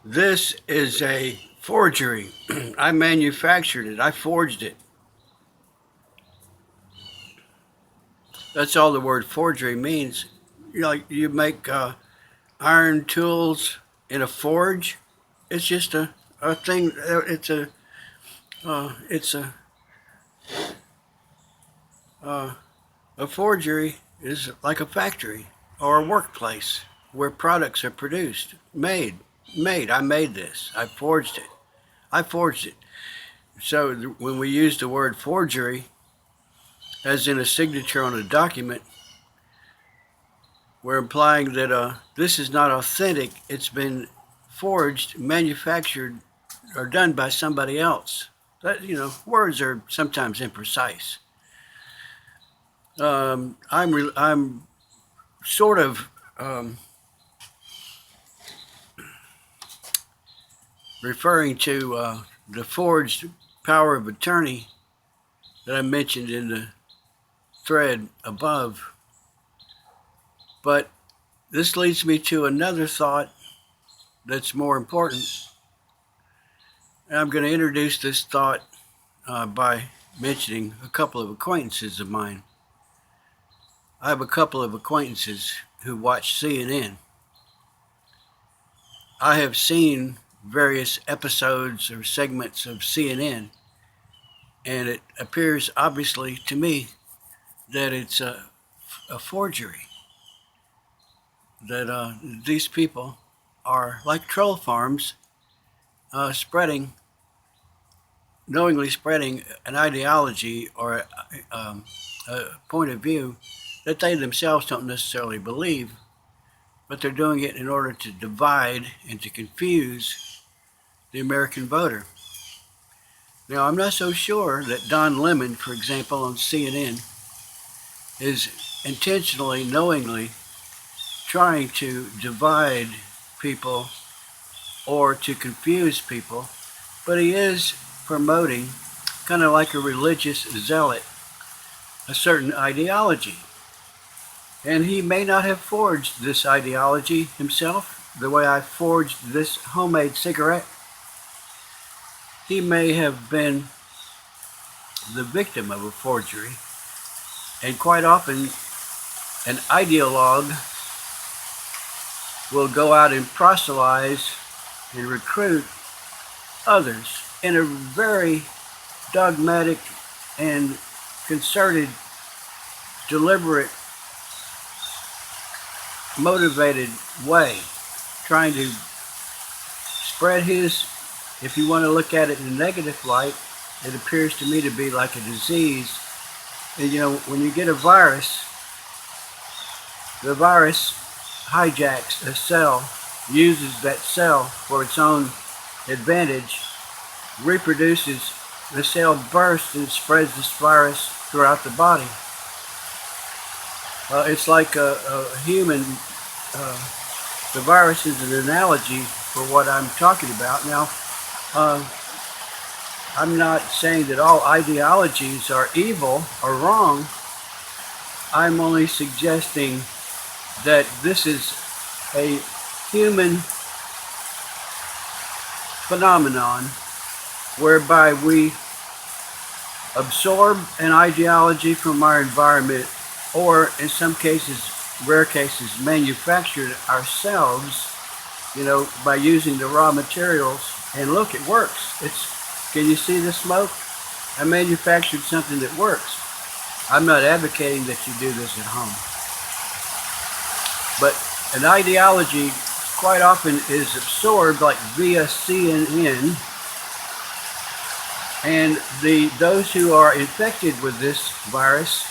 This is a forgery. I manufactured it. I forged it. That's all the word forgery means. You make iron tools in a forge. It's just a thing. It's a forgery is like a factory or a workplace where products are produced, made. I made this. I forged it. I forged it. So when we use the word forgery, as in a signature on a document, we're implying that this is not authentic. It's been forged, manufactured, or done by somebody else. Words are sometimes imprecise. I'm sort of referring to the forged power of attorney that I mentioned in the thread above. But this leads me to another thought that's more important. And I'm going to introduce this thought by mentioning a couple of acquaintances of mine. I have a couple of acquaintances who watch CNN. I have seen various episodes or segments of CNN, and it appears obviously to me that it's a forgery. That these people are like troll farms, knowingly spreading an ideology or a point of view that they themselves don't necessarily believe, but they're doing it in order to divide and to confuse the American voter. Now, I'm not so sure that Don Lemon, for example, on CNN, is intentionally, knowingly trying to divide people or to confuse people, but he is promoting, kind of like a religious zealot, a certain ideology. And he may not have forged this ideology himself the way I forged this homemade cigarette. He may have been the victim of a forgery, and quite often an ideologue will go out and proselytize and recruit others in a very dogmatic and concerted, deliberate, motivated way, trying to spread his, if you want to look at it in a negative light, it appears to me to be like a disease. And when you get a virus, the virus hijacks a cell, uses that cell for its own advantage, reproduces, the cell bursts and spreads this virus throughout the body. It's like a human, the virus is an analogy for what I'm talking about. Now, I'm not saying that all ideologies are evil or wrong. I'm only suggesting that this is a human phenomenon whereby we absorb an ideology from our environment, or in some cases, rare cases, manufactured ourselves, by using the raw materials. And look, it works. Can you see the smoke? I manufactured something that works. I'm not advocating that you do this at home. But an ideology quite often is absorbed like via CNN, and those who are infected with this virus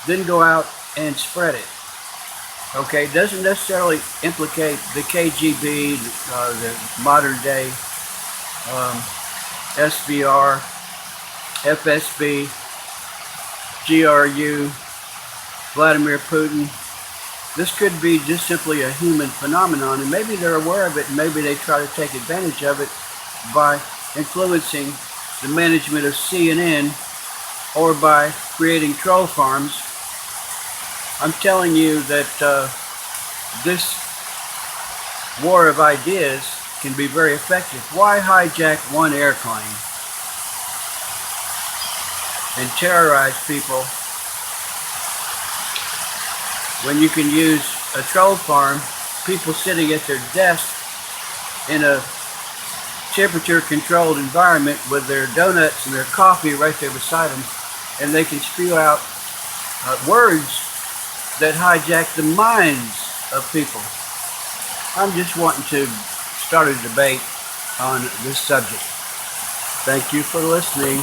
then go out and spread it. Okay, it doesn't necessarily implicate the KGB, the modern day SVR, FSB, GRU, Vladimir Putin. This could be just simply a human phenomenon, and maybe they're aware of it, and maybe they try to take advantage of it by influencing the management of CNN or by creating troll farms. I'm telling you that this war of ideas can be very effective. Why hijack one airplane and terrorize people when you can use a troll farm, people sitting at their desk in a temperature controlled environment with their donuts and their coffee right there beside them, and they can spew out words that hijack the minds of people. I'm just wanting to start a debate on this subject. Thank you for listening.